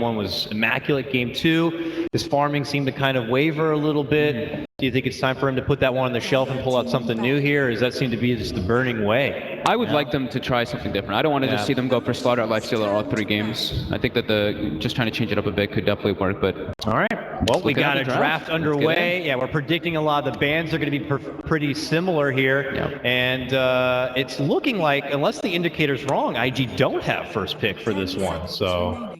1 was immaculate. Game 2, his farming seemed to kind of waver a little bit. Do you think it's time for him to put that one on the shelf and pull out something new here, or does that seem to be just the burning way? I would like them to try something different. I don't want to just see them go for Slaughter Lifestealer all 3 games. I think that just trying to change it up a bit could definitely work, but... All right. Well, we got a draft underway. Yeah, we're predicting a lot of the bans are going to be pretty similar here. Yep. And it's looking like, unless the indicator's wrong, IG don't have first pick for this one, so...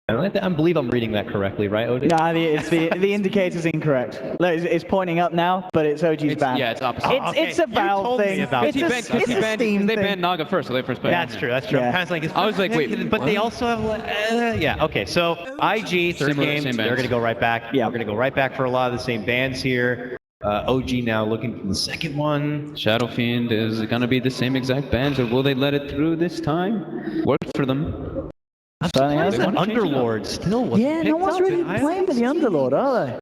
I believe I'm reading that correctly, right, OD? No, it's the indicator's incorrect. Look, it's pointing up now, but it's OG's ban. Yeah, it's opposite. It's a Valve thing. It's a Steam thing. They banned Naga first, so they first pick. That's true, that's true. Yeah. Kind of like I was like, wait, but they also have, yeah, okay, so IG, third game, they're going to go right back. Yeah. We're going to go right back for a lot of the same bans here. OG now looking for the second one. Shadow Fiend is going to be the same exact bans, or will they let it through this time? Worked for them. Underlord still wasn't Yeah, no one's really playing for the Underlord, are they?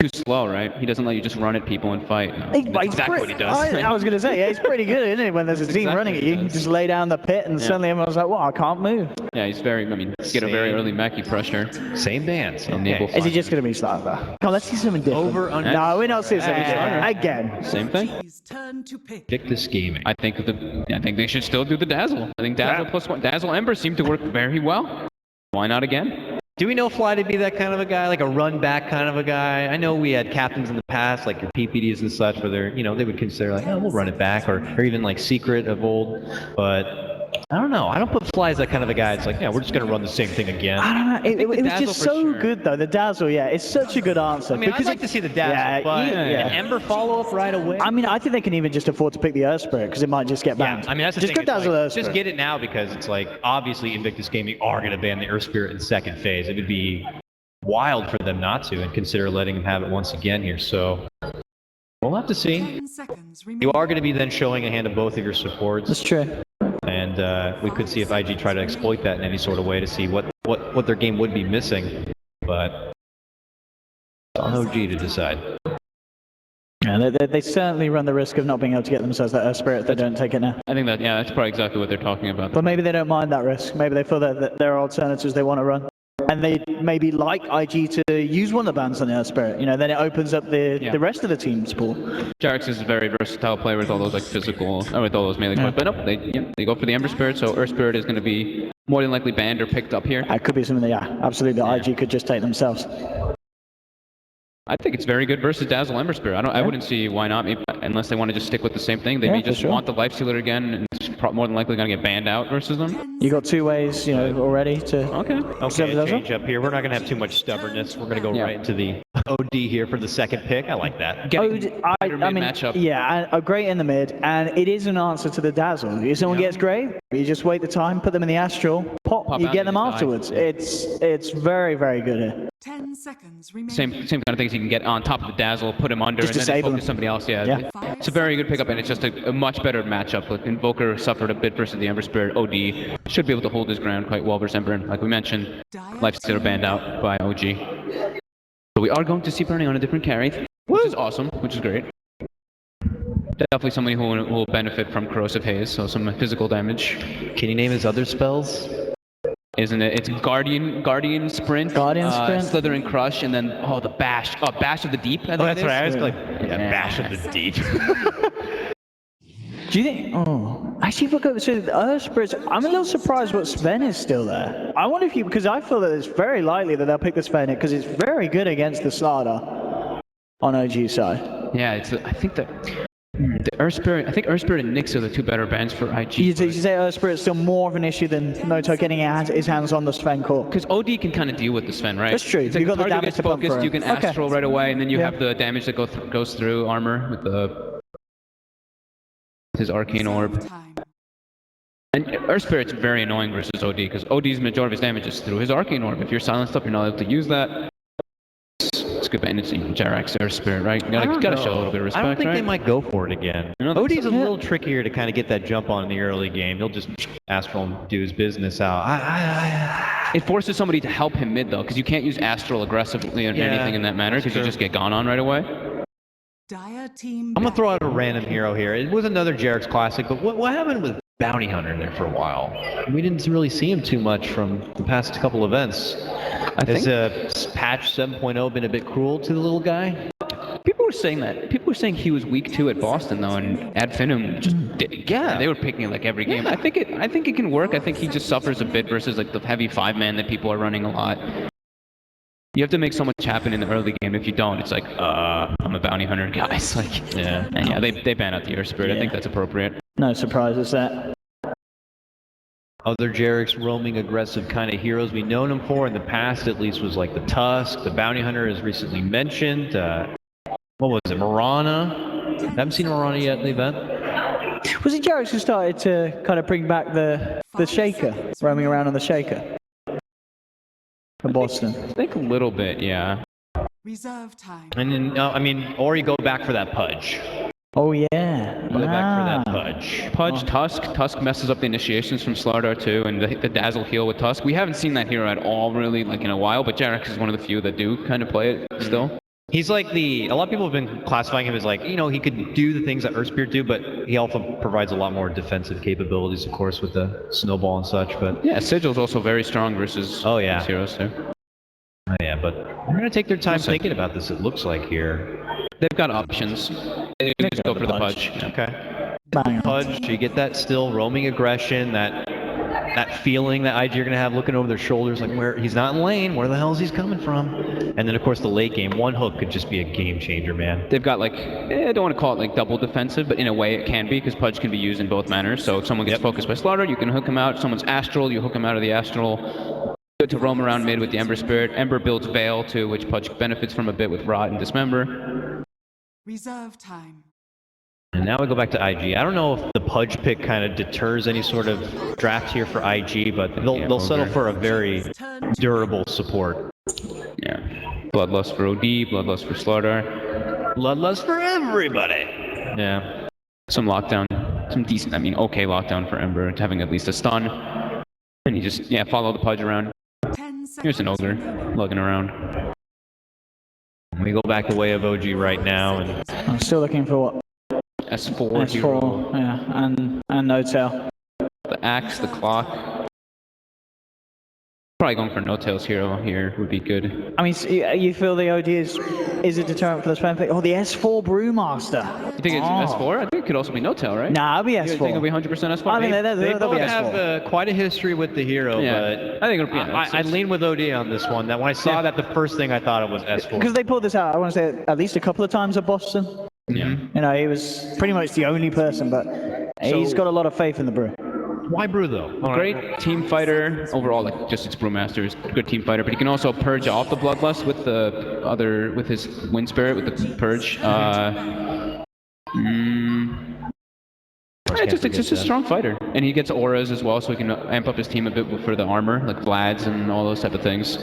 Too slow, right? He doesn't let you just run at people and fight. That's exactly what he does. I was going to say, yeah, he's pretty good, isn't it? When there's a team running at you, you just lay down the pit and suddenly everyone's like, well, I can't move. Yeah, he's very, get a very early Mackie pressure. Same band. Is he just going to be Slaughter? Come on, let's see something different. Over, under. No, we're not seeing something different. Again. Same thing. Invictus Gaming. I think they should still do the Dazzle. I think Dazzle plus 1. Dazzle Ember seemed to work very well. Why not again? Do we know Fly to be that kind of a guy, like a run-back kind of a guy? I know we had captains in the past, like your PPDs and such, where they're, they would consider like, oh, we'll run it back, or even like Secret of old. But I don't know. I don't put Fly as that kind of a guy. It's like, yeah, we're just going to run the same thing again. I don't know. It was just so good, though. The Dazzle, yeah, it's such a good answer. I mean, I'd like to see the Dazzle, but an Ember follow-up right away. I mean, I think they can even just afford to pick the Earth Spirit, because it might just get banned. Yeah, I mean, that's the just thing. Go Dazzle Earth Spirit. Just get it now, because it's like, obviously, Invictus Gaming are going to ban the Earth Spirit in second phase. It would be wild for them not to, and consider letting them have it once again here. So we'll have to see. You are going to be then showing a hand of both of your supports. That's true. And we could see if IG try to exploit that in any sort of way to see what their game would be missing. But it's on OG to decide. Yeah, they certainly run the risk of not being able to get themselves that Earth Spirit if they don't take it now. I think that, yeah, that's probably exactly what they're talking about. But maybe they don't mind that risk. Maybe they feel that there are alternatives they want to run. And they maybe like IG to use one of the bans on the Earth Spirit. Then it opens up the rest of the team's pool. Jarex is a very versatile player with all those with all those melee points. But no, they go for the Ember Spirit, so Earth Spirit is going to be more than likely banned or picked up here. It could be something that, absolutely, IG could just take themselves. I think it's very good versus Dazzle Ember Spirit. I wouldn't see why not, unless they want to just stick with the same thing. They may just want the Lifestealer again, and it's more than likely going to get banned out versus them. You got 2 ways, already to... Okay, change up here. We're not going to have too much stubbornness. We're going to go right into the OD here for the second pick. I like that. I mean, yeah, a Great in the mid, and it is an answer to the Dazzle. If someone gets Great, you just wait the time, put them in the Astral, pop you get them afterwards. It's very, very good here. 10 seconds remaining. Same kind of things you can get on top of the Dazzle, put him under, and then focus somebody else. Yeah. It's a very good pickup, and it's just a much better matchup. Like, Invoker suffered a bit versus the Ember Spirit. OD should be able to hold his ground quite well versus Ember, and like we mentioned, Lifestealer banned out by OG. So we are going to see Burning on a different carry, which is awesome, which is great. Definitely somebody who will benefit from Corrosive Haze, so some physical damage. Can you name his other spells? Isn't it? It's Guardian Sprint, Slithering Crush, and then the Bash. Oh, Bash of the Deep. That's right. I was like, Bash of the Deep. Do you think? Oh, actually, look at the Earth Spirits. I'm a little surprised what Sven is still there. I wonder if because I feel that it's very likely that they'll pick the Sven because it's very good against the Slaughter on OG's side. Yeah, I think that. The Earth Spirit, I think Earth Spirit and Nyx are the 2 better bands for IG. You say Earth Spirit's still more of an issue than Moto getting his hands on the Sven core? Because OD can kind of deal with the Sven, right? That's true. It's like You've got the damage to pump focus, you can Astral right away, and then you have the damage that goes through armor with his Arcane Orb. And Earth Spirit's very annoying versus OD, because OD's majority of his damage is through his Arcane Orb. If you're silenced up, you're not able to use that. It's good bandits, Jarex, Earth Spirit, right? You gotta show a little bit of respect, I don't think they might go for it again. OD's a little trickier to kind of get that jump on in the early game. He'll just Astral and do his business out. It forces somebody to help him mid, though, because you can't use Astral aggressively or anything in that manner, because you just get gone on right away. Dire team I'm going to throw out a random hero here. It was another Jarex classic, but what happened with bounty hunter there for a while. We didn't really see him too much from the past couple events. Has patch 7.0 been a bit cruel to the little guy? People were saying that. People were saying he was weak 2 at Boston though, and Ad Finum just didn't. Yeah, they were picking it like every game. I think it can work. I think he just suffers a bit versus like the heavy 5-man that people are running a lot. You have to make so much happen in the early game. If you don't, it's like, I'm a bounty hunter, guys. Like, and yeah, they ban out the Air Spirit. I think that's appropriate. No surprises there. Other Jarek's roaming aggressive kind of heroes we've known him for in the past, at least, was like the Tusk. The bounty hunter is recently mentioned. What was it, Marana? Haven't seen Marana yet in the event. Was it Jarek's who started to kind of bring back the Shaker, roaming around on the Shaker? From Boston. I think a little bit, yeah. Reserve time. And then, or you go back for that Pudge. Oh, yeah. Go back for that Pudge. Tusk. Tusk messes up the initiations from Slardar too, and the Dazzle heal with Tusk. We haven't seen that hero at all, really, like in a while, but Jarek is one of the few that do kind of play it still. He's like a lot of people have been classifying him as like, he could do the things that Earthspear do, but he also provides a lot more defensive capabilities, of course, with the Snowball and such, but... Yeah, Sigil's also very strong versus these heroes too. Oh, yeah, but they're going to take their time thinking about this, it looks like, here. They've got options. They just go for the Pudge. Okay. Pudge, you get that still roaming aggression, that feeling that IG are going to have looking over their shoulders, like where he's not in lane, where the hell is he coming from? And then, of course, the late game, one hook could just be a game changer, man. They've got like, I don't want to call it like double defensive, but in a way it can be, because Pudge can be used in both manners. So if someone gets focused by Slaughter, you can hook him out. If someone's Astral, you hook him out of the Astral. Good to roam around mid with the Ember Spirit. Ember builds Veil too, which Pudge benefits from a bit with Rot and Dismember. Reserve time. And now we go back to IG. I don't know if the Pudge pick kind of deters any sort of draft here for IG, but they'll settle for a very durable support. Yeah. Bloodlust for OD, Bloodlust for Slardar. Bloodlust for everybody. Yeah. Some lockdown, some decent, okay lockdown for Ember, having at least a stun. And you just, follow the Pudge around. Here's an Ogre, lugging around. We go back the way of OG right now. And I'm still looking for what? S4 hero. Yeah, and No Tail. The Axe, the Clock. Probably going for No Tail's hero here would be good. I mean, you feel the OD is a deterrent for the spam pick? Oh, the S4 Brewmaster. You think it's S4? I think it could also be No Tail, right? Nah, it'll be S4. You think it'll be 100% S4? I mean, they they'll both be have quite a history with the hero, but I think it'll be I lean with OD on this one. That when I saw that, the first thing I thought it was S4. Because they pulled this out, I want to say, at least a couple of times at Boston. Yeah. He was pretty much the only person, but he's got a lot of faith in the Brew. Why Brew, though? Great team fighter. Overall, like, just its Brewmaster is a good team fighter, but he can also purge off the Bloodlust with his Wind Spirit, with the Purge. It's just a strong fighter. And he gets auras as well, so he can amp up his team a bit for the armor, like Vlad's and all those type of things.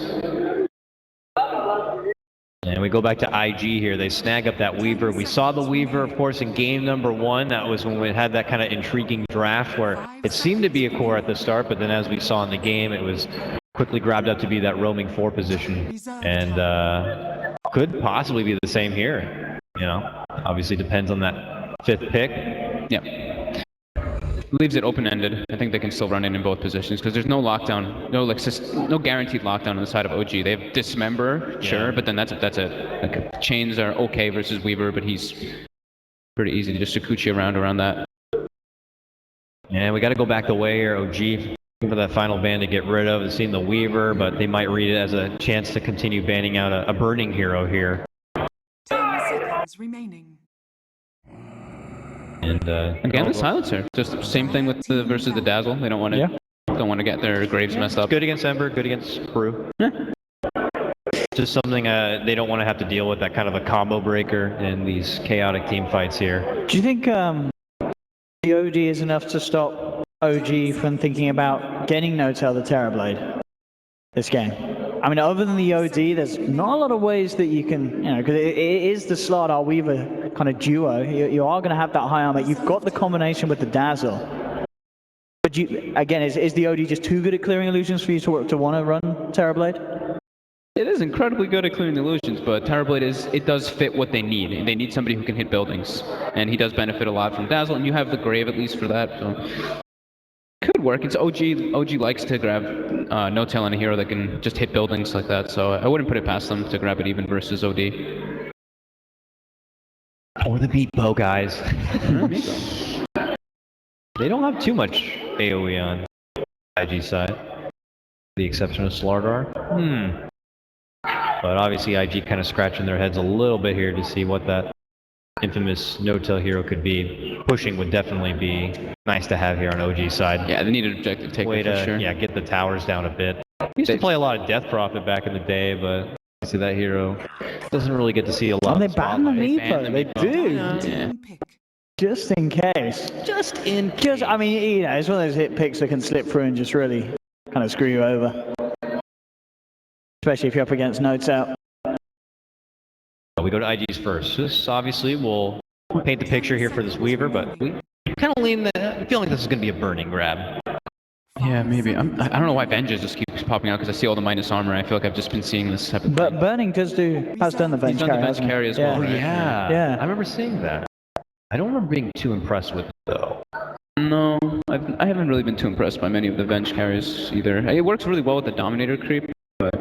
And we go back to IG here. They snag up that Weaver. We saw the Weaver, of course, in game number 1. That was when we had that kind of intriguing draft where it seemed to be a core at the start, but then as we saw in the game, it was quickly grabbed up to be that roaming 4 position. And could possibly be the same here. Obviously depends on that 5th pick. Yeah. Leaves it open-ended. I think they can still run it in both positions because there's no lockdown, no guaranteed lockdown on the side of OG. They have Dismember, sure, but then that's it. Like, chains are okay versus Weaver, but he's pretty easy to just Sakuchi around that. And we got to go back the way here, OG. For that final ban to get rid of. They've seen the Weaver, but they might read it as a chance to continue banning out a burning hero here. 10 seconds remaining. And again, the Silencer. Just the same thing with versus the Dazzle. They don't want to get their graves messed up. Good against Ember, good against Brew. Yeah. Just something they don't want to have to deal with, that kind of a combo breaker in these chaotic team fights here. Do you think the OD is enough to stop OG from thinking about getting No Tail the Terrorblade this game? I mean, other than the OD, there's not a lot of ways that you can, because it is the Slardar Weaver kind of duo. You are going to have that high armor. You've got the combination with the Dazzle. But again, is the OD just too good at clearing illusions for you to want to run Terrorblade? It is incredibly good at clearing illusions, but Terrorblade does fit what they need. They need somebody who can hit buildings, and he does benefit a lot from Dazzle, and you have the Grave at least for that. So. Could work. It's OG. OG likes to grab no tail on a hero that can just hit buildings like that, so I wouldn't put it past them to grab it even versus OD. Or the beat bow guys. They don't have too much AoE on IG side, the exception of Slardar. But obviously IG kind of scratching their heads a little bit here to see what that infamous no-tail hero could be. Pushing would definitely be nice to have here on OG side. Yeah, they need an objective taker for sure. Yeah, get the towers down a bit. Used to play a lot of Death Prophet back in the day, but see that hero doesn't really get to see a lot. Oh, they ban the Meepo. They do. Yeah. Just in case. Just in case. I mean, you know, it's one of those hit picks that can slip through and just really kind of screw you over. Especially if you're up against notes out. We go to IGs first. This obviously will paint the picture here for this Weaver, but we kind of lean I feel like this is going to be a burning grab. Yeah, maybe. I don't know why Vengeance just keeps popping out because I see all the minus armor. I feel like I've just been seeing this type of But Burning has done the Venge carry, as well. Oh, right? yeah. I remember seeing that. I don't remember being too impressed with it, though. No, I haven't really been too impressed by many of the Venge carries either. It works really well with the Dominator creep, but...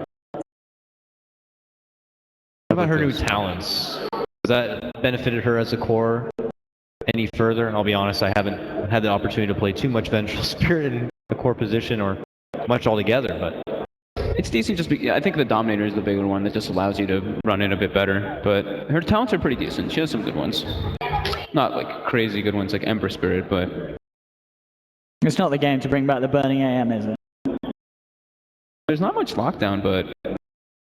What about her new talents? Has that benefited her as a core any further? And I'll be honest, I haven't had the opportunity to play too much Vengeful Spirit in the core position or much altogether, but... It's decent just I think the Dominator is the bigger one that just allows you to run it a bit better, but her talents are pretty decent. She has some good ones. Not like crazy good ones like Ember Spirit, but... It's not the game to bring back the Burning AM, is it? There's not much lockdown, but I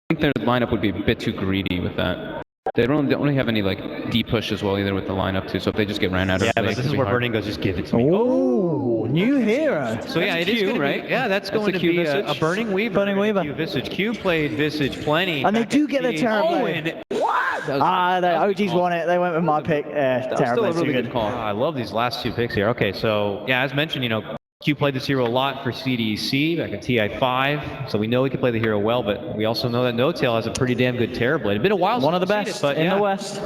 think their lineup would be a bit too greedy with that. They don't really have any like deep push as well either with the lineup too, so if they just get ran out of but this is where Burning goes, just give it to me. Oh, new hero. So yeah, it is Q, right? Yeah, that's going to be a Burning Weaver. Burning Weaver. Q Visage. Q played Visage plenty. And they do get the Terrorblade. What? The OGs won it. They went with my pick. Terrorblade's too good. Call. I love these last two picks here. Okay, so yeah, as mentioned, you know, Q played this hero a lot for CDEC back in TI5, so we know he can play the hero well, but we also know that No-Tail has a pretty damn good Terrorblade. It's been a while since one of the best in the West.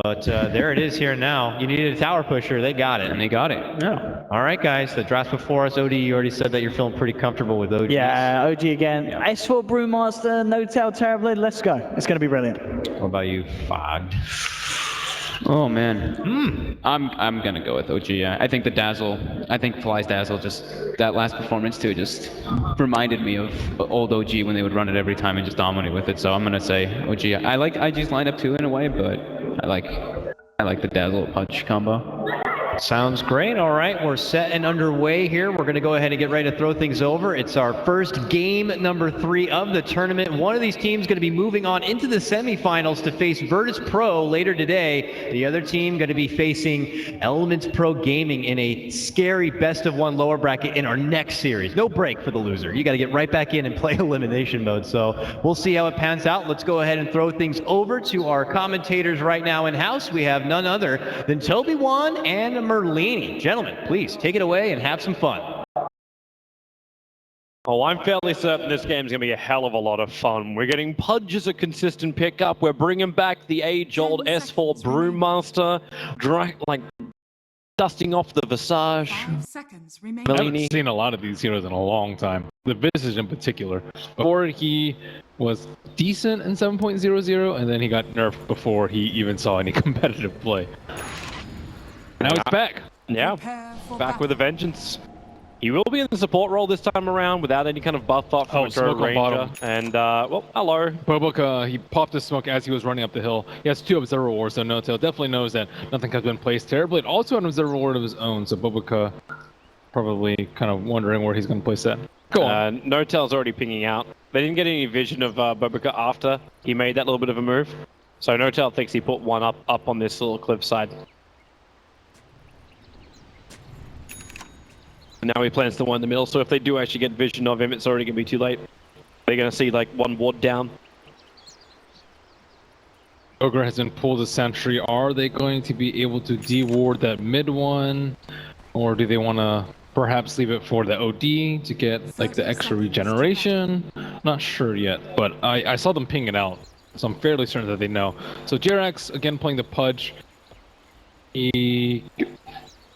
But there it is here now. You needed a tower pusher, they got it. And they got it. Yeah. All right, guys, the draft before us. OD, you already said that you're feeling pretty comfortable with OG. Yeah, OG again. Yeah. S4 Brewmaster, No-Tail Terrorblade, let's go. It's going to be brilliant. What about you, Fogged? Oh man, I'm gonna go with OG. Yeah. I think the Dazzle, I think Fly's Dazzle, just that last performance too, just reminded me of old OG when they would run it every time and just dominate with it. So I'm gonna say OG. I like IG's lineup too in a way, but I like the Dazzle punch combo. Sounds great. All right, we're set and underway here. We're going to go ahead and get ready to throw things over. It's our first game number 3 of the tournament. One of these teams going to be moving on into the semifinals to face Virtus Pro later today. The other team going to be facing Elements Pro Gaming in a scary best-of-1 lower bracket in our next series. No break for the loser. You got to get right back in and play elimination mode. So we'll see how it pans out. Let's go ahead and throw things over to our commentators right now in-house. We have none other than Toby Wan and Merlini. Gentlemen, please take it away and have some fun. Oh, I'm fairly certain this game's going to be a hell of a lot of fun. We're getting Pudge as a consistent pickup. We're bringing back the age-old S4 Brewmaster, like dusting off the Visage. 5 seconds remaining. Merlini. I haven't seen a lot of these heroes in a long time. The Visage in particular. Before he was decent in 7.00, and then he got nerfed before he even saw any competitive play. Now he's back. Yeah, back with a vengeance. He will be in the support role this time around without any kind of buff up from a smoke on bottom. And, well, hello. Boboka, he popped his smoke as he was running up the hill. He has 2 Observer Wards, so No-Tail definitely knows that nothing has been placed. Terrorblade also an Observer Ward of his own, so Boboka probably kind of wondering where he's going to place that. Go on. No-Tail's already pinging out. They didn't get any vision of Boboka after he made that little bit of a move. So No-Tail thinks he put one up on this little cliff side. Now he plans the one in the middle, so if they do actually get vision of him, it's already going to be too late. They're going to see like 1 ward down. Ogre has been pulled a sentry. Are they going to be able to de-ward that mid one? Or do they want to perhaps leave it for the OD to get like the extra regeneration? Not sure yet, but I saw them ping it out, so I'm fairly certain that they know. So Jerax, again playing the Pudge. He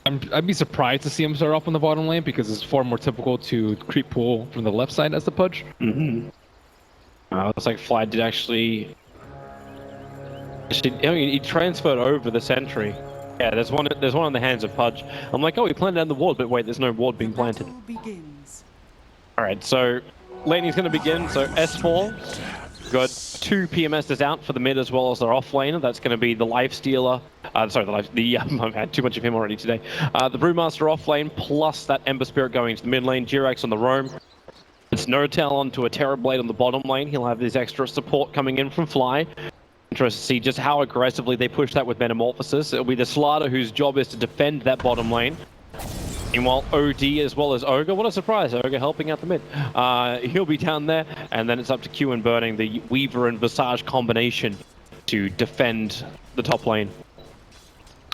I'd be surprised to see him start off on the bottom lane because it's far more typical to creep pull from the left side as the Pudge. Looks like Fly did actually he transferred over the sentry. Yeah, there's one in the hands of Pudge. I'm like, oh, he planted down the ward, but wait, there's no ward being planted. Begins. All right, so laning's going to begin. So S4 got 2 PMSs out for the mid as well as their off laner. That's going to be the Life Stealer. I've had too much of him already today. The Brewmaster off lane plus that Ember Spirit going into the mid lane. Jirax on the roam. It's No-Tail onto a Terrorblade on the bottom lane. He'll have this extra support coming in from Fly. Interested to see just how aggressively they push that with Metamorphosis. It'll be the Slider whose job is to defend that bottom lane. Meanwhile, OD as well as Ogre. What a surprise, Ogre helping out the mid. He'll be down there, and then it's up to Q and Burning, the Weaver and Visage combination to defend the top lane.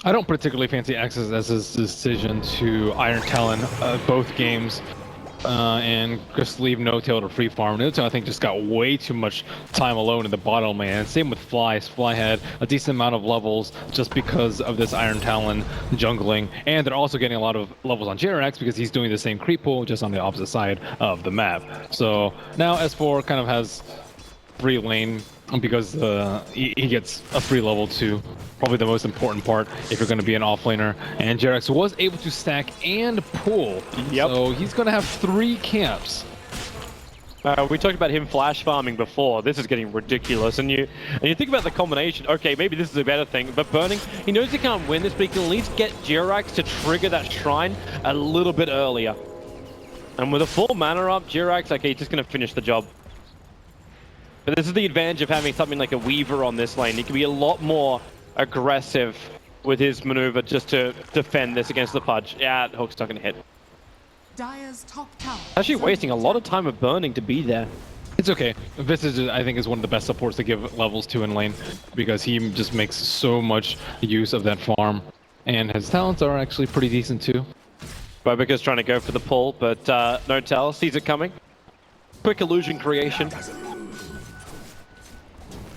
I don't particularly fancy Axis as his decision to Iron Talon both games. And just leave No-Tail to free farm. No-Tail, I think, just got way too much time alone in the bottom lane. And same with Fly. Fly had a decent amount of levels just because of this Iron Talon jungling. And they're also getting a lot of levels on Jirax because he's doing the same creep pull just on the opposite side of the map. So now S4 kind of has free lane because he gets a free level 2. Probably the most important part if you're going to be an offlaner. And Jirax was able to stack and pull. Yep. So he's going to have 3 camps. We talked about him flash farming before. This is getting ridiculous. And you think about the combination. Okay, maybe this is a better thing. But Burning, he knows he can't win this, but he can at least get Jirax to trigger that shrine a little bit earlier. And with a full mana up, Jirax, okay, he's just going to finish the job. But this is the advantage of having something like a Weaver on this lane. He can be a lot more aggressive with his maneuver just to defend this against the Pudge. Yeah, the hook's not going to hit. Dire's top tower. Actually wasting a lot of time of Burning to be there. It's okay. Visage, I think, is one of the best supports to give levels to in lane because he just makes so much use of that farm. And his talents are actually pretty decent too. Bobica's trying to go for the pull, but No-Tail sees it coming. Quick illusion creation.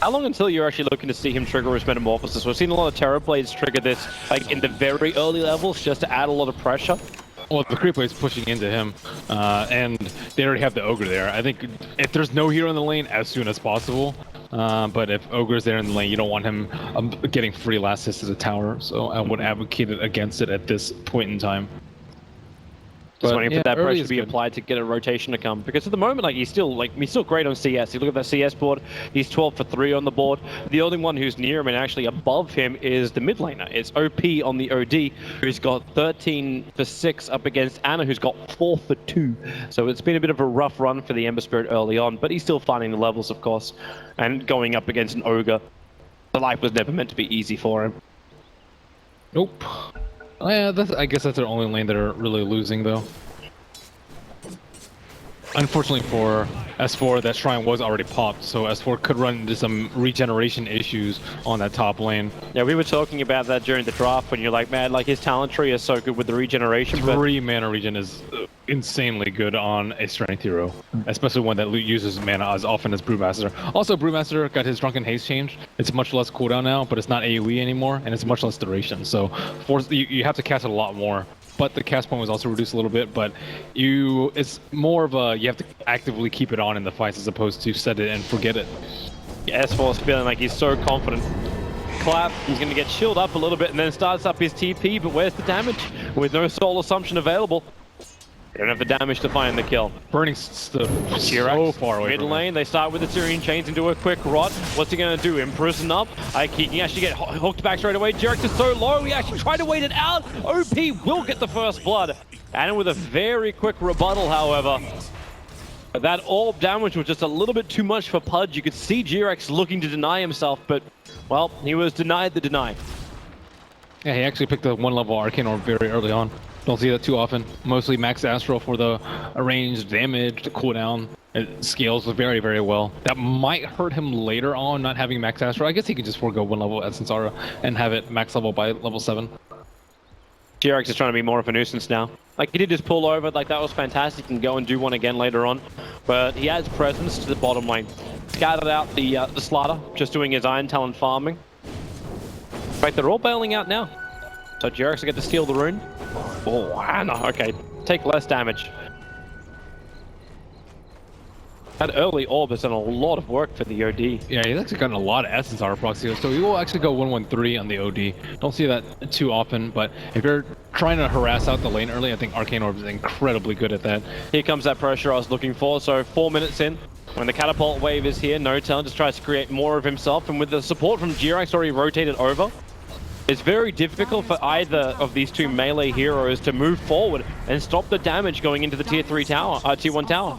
How long until you're actually looking to see him trigger his Metamorphosis? We've seen a lot of Terrorblades trigger this like in the very early levels just to add a lot of pressure. Well, the creep is pushing into him, and they already have the Ogre there. I think if there's no hero in the lane, as soon as possible. But if Ogre's there in the lane, you don't want him getting free last hits as a tower. So I would advocate it against it at this point in time. Just waiting for that pressure to be good. applied to get a rotation to come. Because at the moment, like he's still great on CS. You look at that CS board, he's 12 for 3 on the board. The only one who's near him and actually above him is the mid laner. It's OP on the OD, who's got 13 for 6 up against Anna, who's got 4 for 2. So it's been a bit of a rough run for the Ember Spirit early on, but he's still finding the levels, of course, and going up against an Ogre. The life was never meant to be easy for him. Nope. Yeah, I guess that's their only lane that are really losing, though. Unfortunately for S4, that shrine was already popped, so S4 could run into some regeneration issues on that top lane. Yeah, we were talking about that during the draft when you're like, man, like his talent tree is so good with the regeneration. 3 mana regen is insanely good on a strength hero, especially one that uses mana as often as Brewmaster. Also, Brewmaster got his Drunken Haze changed. It's much less cooldown now, but it's not AoE anymore, and it's much less duration. So you have to cast it a lot more. But the cast point was also reduced a little bit, but it's more of a, you have to actively keep it on in the fights as opposed to set it and forget it. Yeah, S4's feeling like he's so confident. Clap, he's going to get shielded up a little bit and then starts up his TP, but where's the damage? With no soul assumption available, they don't have the damage to find the kill. Burning so far away mid lane, they start with the Syrian chains into a quick rot. What's he going to do? Imprison up? He can actually get hooked back straight away. Jirax is so low, he actually tried to wait it out. OP will get the first blood. And with a very quick rebuttal, however. That orb damage was just a little bit too much for Pudge. You could see Jirax looking to deny himself, but, well, he was denied the deny. Yeah, he actually picked the 1-level Arcane Orb very early on. Don't see that too often. Mostly Max Astral for the ranged damage, the cooldown. It scales very, very well. That might hurt him later on, not having Max Astral. I guess he can just forego 1-level Essence Aura and have it max level by level 7. Jirax is trying to be more of a nuisance now. Like, he did just pull over, like, that was fantastic. He can go and do one again later on. But he adds presence to the bottom lane. Scattered out the Slaughter, just doing his Iron Talon farming. In fact, they're all bailing out now. So Jerax will get to steal the rune. Oh, Ana, okay. Take less damage. That early orb has done a lot of work for the OD. Yeah, he's actually gotten a lot of essence out of proxy, so he will actually go 1-1-3 on the OD. Don't see that too often, but if you're trying to harass out the lane early, I think Arcane Orb is incredibly good at that. Here comes that pressure I was looking for. So 4 minutes in, when the catapult wave is here, Notel just tries to create more of himself, and with the support from Jerax already rotated over, it's very difficult for either of these two melee heroes to move forward and stop the damage going into the tier 3 tower, tier 1 tower.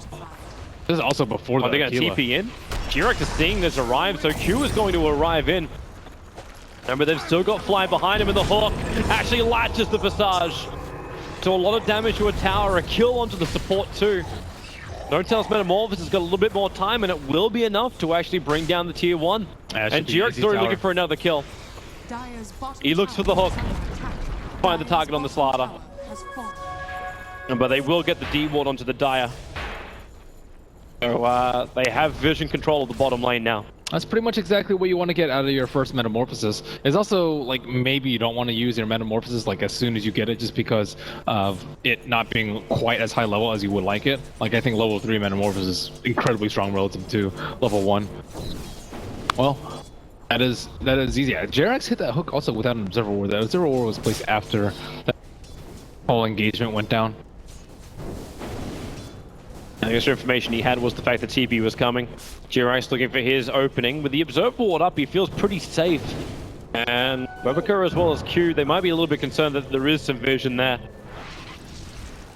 This is also before they're going to TP in. Jerax is seeing this arrive, so Q is going to arrive in. Remember, they've still got Fly behind him, and the hook actually latches the Visage. So a lot of damage to a tower, a kill onto the support too. Notel's Metamorphosis has got a little bit more time, and it will be enough to actually bring down the tier 1. And Jerax is already looking for another kill. He looks for the hook. Find the target on the Slardar. But they will get the D-ward onto the Dire. So they have vision control of the bottom lane now. That's pretty much exactly what you want to get out of your first Metamorphosis. It's also like maybe you don't want to use your Metamorphosis like as soon as you get it, just because of it not being quite as high level as you would like it. Like I think level 3 Metamorphosis is incredibly strong relative to level 1. Well, that is easy. Jerax hit that hook also without an Observer Ward. That Observer Ward was placed after that whole engagement went down. The extra information he had was the fact that TP was coming. Jerax looking for his opening. With the Observer Ward up, he feels pretty safe. And Bobaka as well as Q, they might be a little bit concerned that there is some vision there.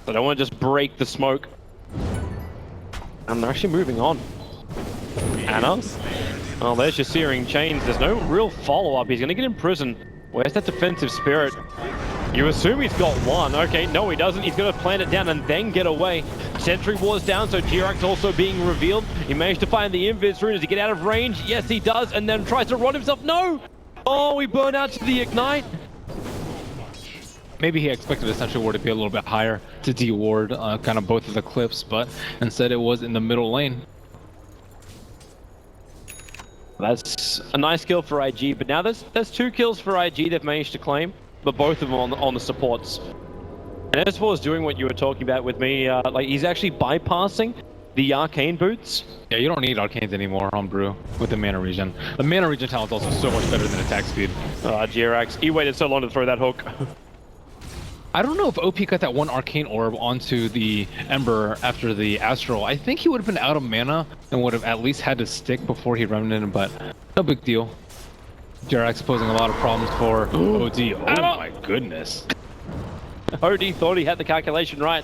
They don't want to just break the smoke. And they're actually moving on. Ana? Oh, there's your Searing Chains. There's no real follow-up. He's going to get imprisoned. Where's that defensive spirit? You assume he's got one. Okay, no he doesn't. He's going to plant it down and then get away. Sentry Ward's down, so Jerax also being revealed. He managed to find the Invis rune. Does he get out of range? Yes, he does, and then tries to run himself. No! Oh, he burned out to the Ignite. Maybe he expected the Sentry Ward to be a little bit higher to de-ward kind of both of the cliffs, but instead it was in the middle lane. That's a nice kill for IG, but now there's 2 kills for IG they've managed to claim, but both of them on the supports. And as far as doing what you were talking about with me, like he's actually bypassing the Arcane boots. Yeah, you don't need Arcanes anymore on Brew with the mana regen. The mana regen talent is also so much better than attack speed. Jerax, he waited so long to throw that hook. I don't know if OP got that one Arcane Orb onto the Ember after the Astral. I think he would have been out of mana and would have at least had to stick before he remnanted, but no big deal. Jerax posing a lot of problems for OD. Oh my goodness. OD thought he had the calculation right.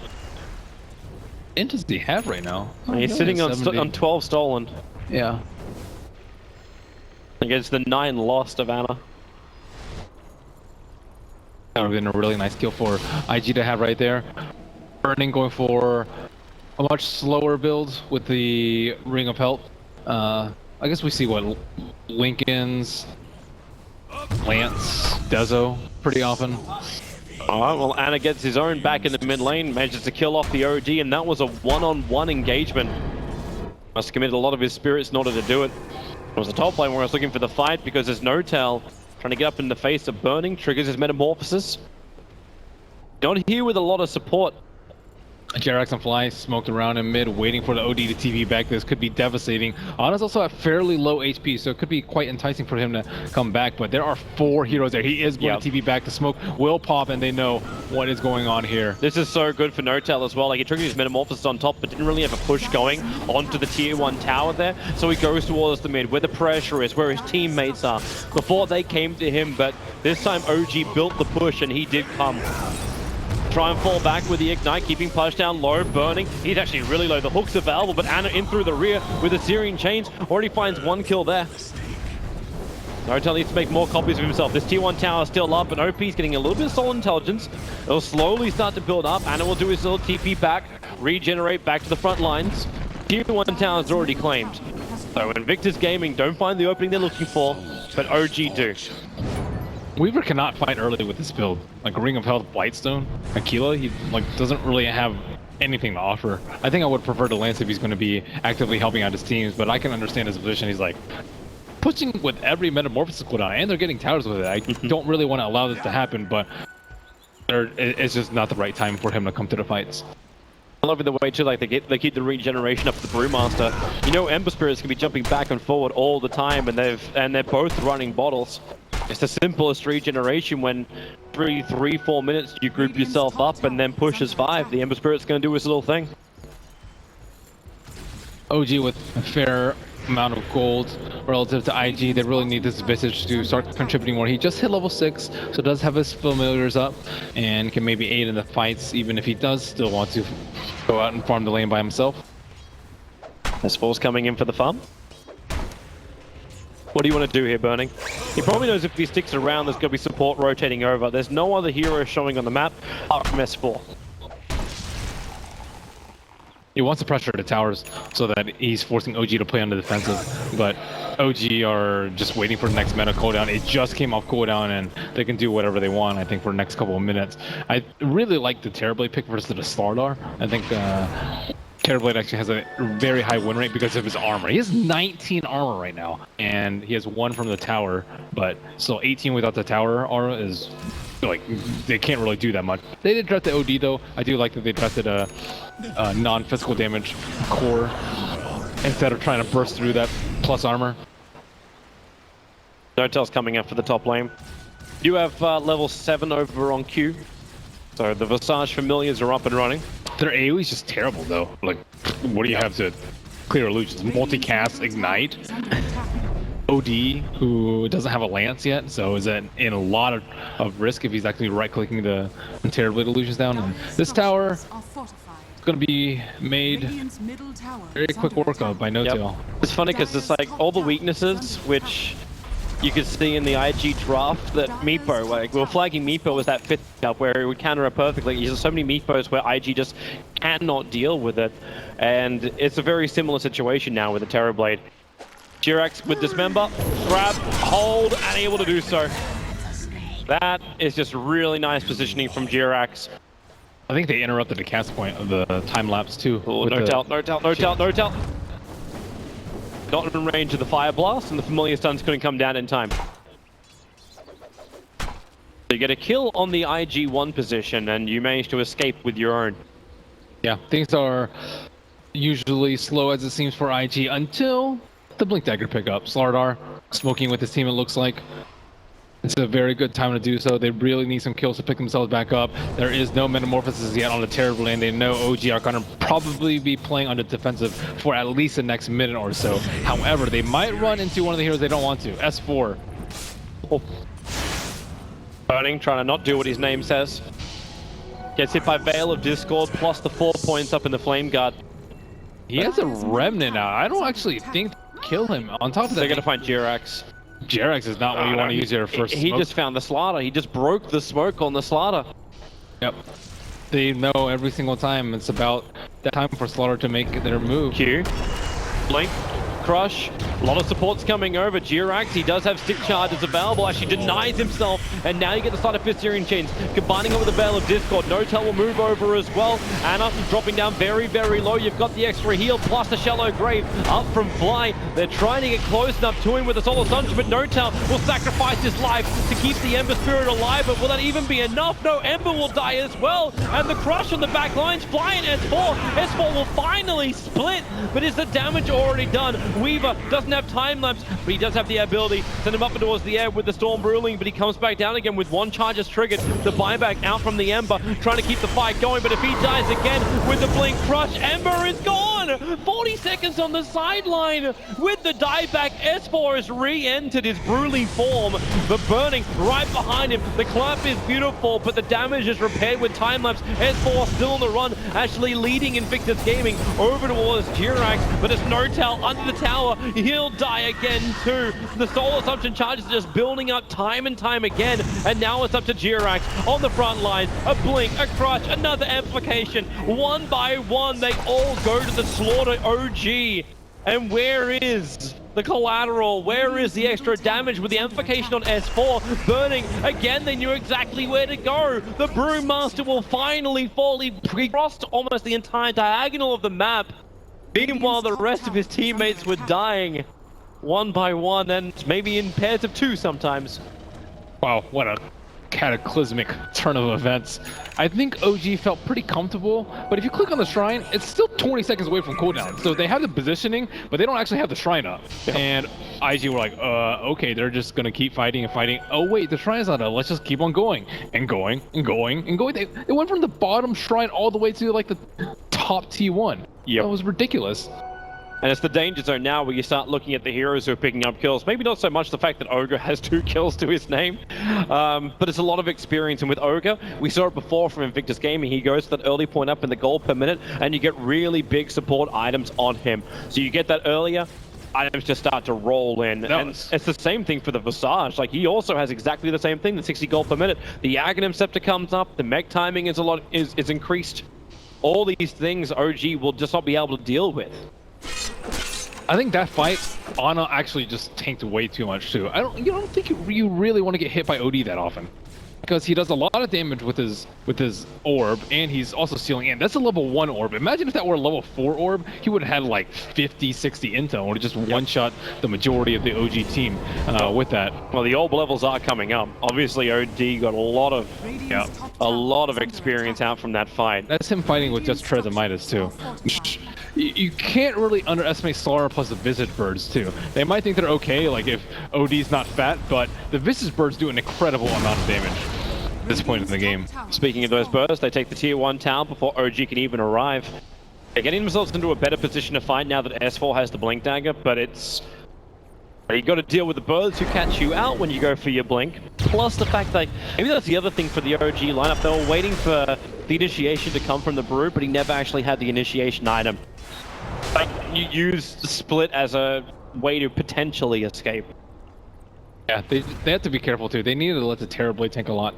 What does he have right now? He's sitting on 12 stolen. Yeah. Against the 9 lost of Ana. That would have been a really nice kill for IG to have right there. Burning going for a much slower build with the Ring of Health. I guess we see what Lincoln's, Lance, Dezo pretty often. Alright, well Ana gets his own back in the mid lane, manages to kill off the OD, and that was a one-on-one engagement. Must have committed a lot of his spirits in order to do it. It was the top lane where I was looking for the fight because there's Notel trying to get up in the face of Burning, triggers his Metamorphosis. Not here with a lot of support. Jerax and Fly smoked around in mid, waiting for the OD to TV back. This could be devastating. Ana's also at fairly low HP, so it could be quite enticing for him to come back, but there are 4 heroes there. He is going to TV back. The smoke will pop, and they know what is going on here. This is so good for Notel as well. Like, he triggered his Metamorphosis on top, but didn't really have a push going onto the tier 1 tower there, so he goes towards the mid, where the pressure is, where his teammates are, before they came to him, but this time OG built the push, and he did come. Try and fall back with the Ignite, keeping Push down low, Burning. He's actually really low. The hook's available, but Ana in through the rear with the Searing Chains. Already finds 1 kill there. Notel needs to make more copies of himself. This tier 1 tower is still up, and OP's getting a little bit of soul intelligence. It'll slowly start to build up. Ana will do his little TP back, regenerate back to the front lines. Tier 1 tower is already claimed. So Invictus Gaming don't find the opening they're looking for, but OG do. Weaver cannot fight early with this build. Like Ring of Health, Blightstone, Aquila, he like doesn't really have anything to offer. I think I would prefer to Lance if he's going to be actively helping out his teams, but I can understand his position. He's like pushing with every Metamorphosis cooldown, and they're getting towers with it. I don't really want to allow this to happen, but it's just not the right time for him to come to the fights. I love it the way too, like they keep the regeneration up for the Brewmaster. You know, Ember Spirits can be jumping back and forward all the time, and they're both running bottles. It's the simplest regeneration when 3-4 minutes you group yourself up and then pushes 5. The Ember Spirit's going to do his little thing. OG with a fair amount of gold relative to IG. They really need this Visage to start contributing more. He just hit level 6, so does have his familiars up and can maybe aid in the fights, even if he does still want to go out and farm the lane by himself. S4's coming in for the farm. What do you want to do here, Burning? He probably knows if he sticks around, there's going to be support rotating over. There's no other hero showing on the map apart from S4. He wants to pressure the towers so that he's forcing OG to play on the defensive, but OG are just waiting for the next meta cooldown. It just came off cooldown and they can do whatever they want, I think, for the next couple of minutes. I really like the Terrorblade pick versus the Slardar. I think Terrorblade actually has a very high win rate because of his armor. He has 19 armor right now, and he has 1 from the tower, but still 18 without the tower aura is... like, they can't really do that much. They did draft the OD though. I do like that they drafted a non-physical damage core instead of trying to burst through that plus armor. Notel's coming up for the top lane. You have level 7 over on Q. So the Visage Familiars are up and running. Their AoE is just terrible though. Like, what do you have to clear illusions? Multicast, ignite. OD, who doesn't have a lance yet, so is in a lot of risk if he's actually right-clicking the Terrorblade illusions down. And this tower is going to be made very quick work of by Notail. Yep. It's funny because it's like all the weaknesses which you could see in the IG draft that Meepo, like we were flagging Meepo as that 5th up where it would counter it perfectly. There's so many Meepos where IG just cannot deal with it, and it's a very similar situation now with the Terrorblade. Jirax with Dismember, grab, hold, and able to do so. That is just really nice positioning from Jirax. I think they interrupted the cast point of the time lapse too. Oh, no tell. Not in range of the Fire Blast, and the Familiar Stuns couldn't come down in time. So you get a kill on the IG1 position, and you manage to escape with your own. Yeah, things are usually slow as it seems for IG until the Blink Dagger pickup. Slardar smoking with his team, it looks like. It's a very good time to do so. They really need some kills to pick themselves back up. There is no Metamorphosis yet on the Terrorblade, and they know OG are going to probably be playing on the defensive for at least the next minute or so. However, they might run into one of the heroes they don't want to. S4. Oh. Burning, trying to not do what his name says. Gets hit by Veil of Discord, plus the 4 points up in the Flame Guard. He has a Remnant now. I don't actually think kill him. On top of that, they're going to find Jirax. Jirax is not what you want to use your first He smoke. just found the Slaughter. He just broke the smoke on the Slaughter. Yep. They know every single time it's about that time for Slaughter to make their move. Q. Blink. Crush. A lot of supports coming over. Jirax, he does have stick charges available. Actually denies himself. And now you get the start of Fissurian Chains. Combining it with the Veil of Discord. Notel will move over as well. Anna dropping down very, very low. You've got the extra heal plus the Shallow Grave up from Fly. They're trying to get close enough to him with the Solar Sunshine, but Notel will sacrifice his life to keep the Ember Spirit alive. But will that even be enough? No, Ember will die as well. And the Crush on the back lines. Fly and S4. S4 will finally split. But is the damage already done? Weaver doesn't have time lapse, but he does have the ability. Send him up and towards the air with the Storm Ruling, but he comes back down again with 1 charge is triggered. The buyback out from the Ember, trying to keep the fight going, but if he dies again with the Blink Crush, Ember is gone! 40 seconds on the sideline with the dieback. S4 has re-entered his Brulee form, but Burning right behind him. The clamp is beautiful, but the damage is repaired with time lapse. S4 still on the run, actually leading Invictus Gaming over towards Jirax, but it's Notel under the tower. He'll die again too. The Soul Assumption charges are just building up time and time again, and now it's up to Jirax on the front line. A Blink, a Crush, another amplification. One by one, they all go to the Slaughter OG. And where is the collateral? Where is the extra damage with the amplification on S4? Burning, again, they knew exactly where to go. The Brewmaster will finally fall. He crossed almost the entire diagonal of the map. Meanwhile, the rest of his teammates were dying one by one, and maybe in pairs of 2 sometimes. Wow, what a cataclysmic turn of events. I think OG felt pretty comfortable, but if you click on the shrine, it's still 20 seconds away from cooldown. So they have the positioning, but they don't actually have the shrine up. Yep. And IG were like, okay, they're just gonna keep fighting and fighting. Oh wait, the shrine's not up. Let's just keep on going and going and going and going. They went from the bottom shrine all the way to like the top T1. Yep. That was ridiculous. And it's the danger zone now where you start looking at the heroes who are picking up kills. Maybe not so much the fact that Ogre has 2 kills to his name, but it's a lot of experience. And with Ogre, we saw it before from Invictus Gaming. He goes to that early point up in the gold per minute, and you get really big support items on him. So you get that earlier, items just start to roll in. And it's the same thing for the Visage. Like, he also has exactly the same thing, the 60 gold per minute. The Aghanim Scepter comes up, the mech timing is increased. All these things OG will just not be able to deal with. I think that fight, Ana actually just tanked way too much too. You don't think you really want to get hit by OD that often, because he does a lot of damage with his orb, and he's also sealing in. That's a level 1 orb. Imagine if that were a level 4 orb, he would have had like 50, 60 intel, and would have just one-shot the majority of the OG team with that. Well, the orb levels are coming up. Obviously, OD got a lot of experience out from that fight. That's him fighting with just Trez and Midas too. You can't really underestimate Slara plus the Visage Birds too. They might think they're okay, like if OD's not fat, but the Visage Birds do an incredible amount of damage at this point in the game. Speaking of those birds, they take the tier 1 tower before OG can even arrive. They're getting themselves into a better position to fight now that S4 has the Blink Dagger, but you got to deal with the birds who catch you out when you go for your blink. Plus the fact that, maybe that's the other thing for the OG lineup, they were waiting for the initiation to come from the Brute, but he never actually had the initiation item. Like, you use the split as a way to potentially escape. Yeah, they have to be careful too. They needed to let the Terrorblade tank a lot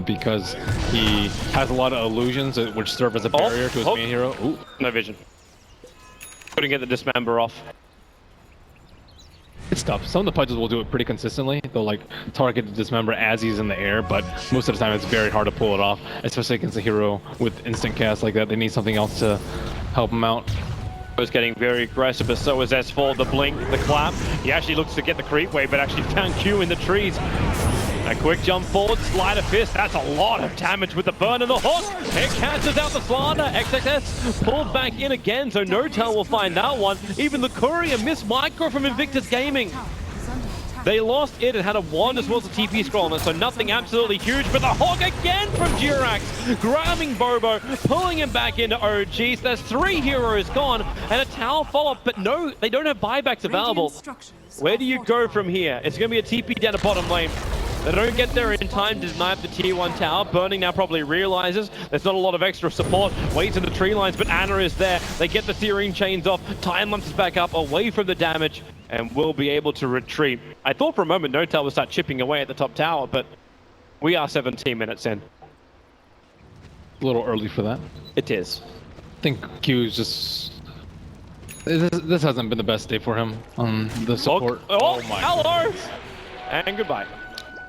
because he has a lot of illusions which serve as a barrier to his main hero. Ooh. No vision. Couldn't get the Dismember off. It's tough. Some of the Pudges will do it pretty consistently. They'll like target the Dismember as he's in the air, but most of the time it's very hard to pull it off, especially against a hero with instant cast like that. They need something else to help him out. Was getting very aggressive, but so is S4. The blink, the clap. He actually looks to get the creep wave, but actually found Q in the trees. A quick jump forward, slide of fist. That's a lot of damage with the burn and the hook. It catches out the Slaughter. XXS pulled back in again, so No-Tail will find that one. Even the Courier missed micro from Invictus Gaming. They lost it and had a wand as well as a TP scroll on it, so nothing absolutely huge, but the hog again from Jirax, grabbing Bobo, pulling him back into OG. So there's 3 heroes gone and a tower follow-up, but no, they don't have buybacks available. Where do you go from here? It's going to be a TP down the bottom lane. They don't get there in time to deny up the tier 1 tower. Burning now probably realizes there's not a lot of extra support. Waits in the tree lines, but Ana is there. They get the Searing Chains off. Time launches back up away from the damage and will be able to retreat. I thought for a moment No-Tail would start chipping away at the top tower, but we are 17 minutes in. A little early for that. It is. I think Q is just... This hasn't been the best day for him on the support. Oh my hello! And goodbye.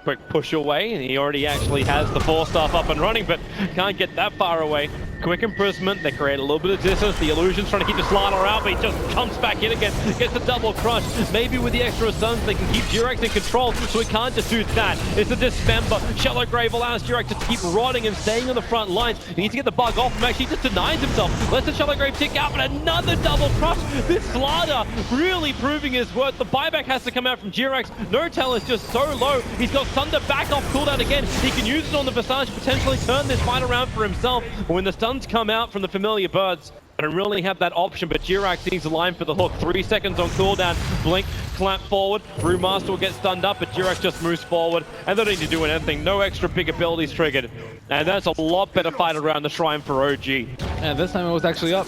Quick push away, and he already actually has the 4-staff up and running, but can't get that far away. Quick imprisonment, they create a little bit of distance. The Illusion's trying to keep the Slaughter out, but he just comes back in again, gets the double crush. Maybe with the extra stuns, they can keep Jirax in control, so he can't just do that. It's a Dismember. Shallow Grave allows Jirax to keep rotting and staying on the front lines. He needs to get the bug off him, actually just denies himself. Lets the Shallow Grave tick out, but another double crush. This Slaughter really proving his worth. The buyback has to come out from Jirax. No-Tail is just so low. He's got Thunder back off cooldown again. He can use it on the Visage, potentially turn this fight around for himself. But when the stuns come out from the familiar birds, I don't really have that option, but Jirax needs a line for the hook. 3 seconds on cooldown. Blink, clamp forward. Brewmaster will get stunned up, but Jirax just moves forward, and they don't need to do anything. No extra big abilities triggered. And that's a lot better fight around the shrine for OG. And this time it was actually up.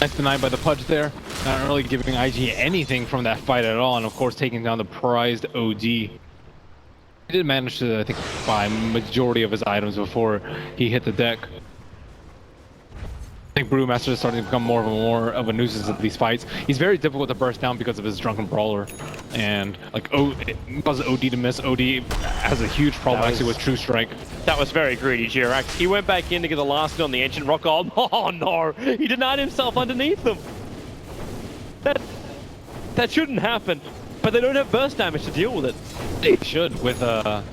Nice denied by the Pudge there. Not really giving IG anything from that fight at all, and of course taking down the prized OD. He did manage to, I think, buy majority of his items before he hit the deck. I think Brewmaster is starting to become more of a nuisance at these fights. He's very difficult to burst down because of his Drunken Brawler. And like it causes OD to miss. OD has a huge problem actually with True Strike. That was very greedy, Jirax. He went back in to get the last hit on the Ancient Rock Gold. Oh no! He denied himself underneath them. That shouldn't happen. But they don't have burst damage to deal with it. They should with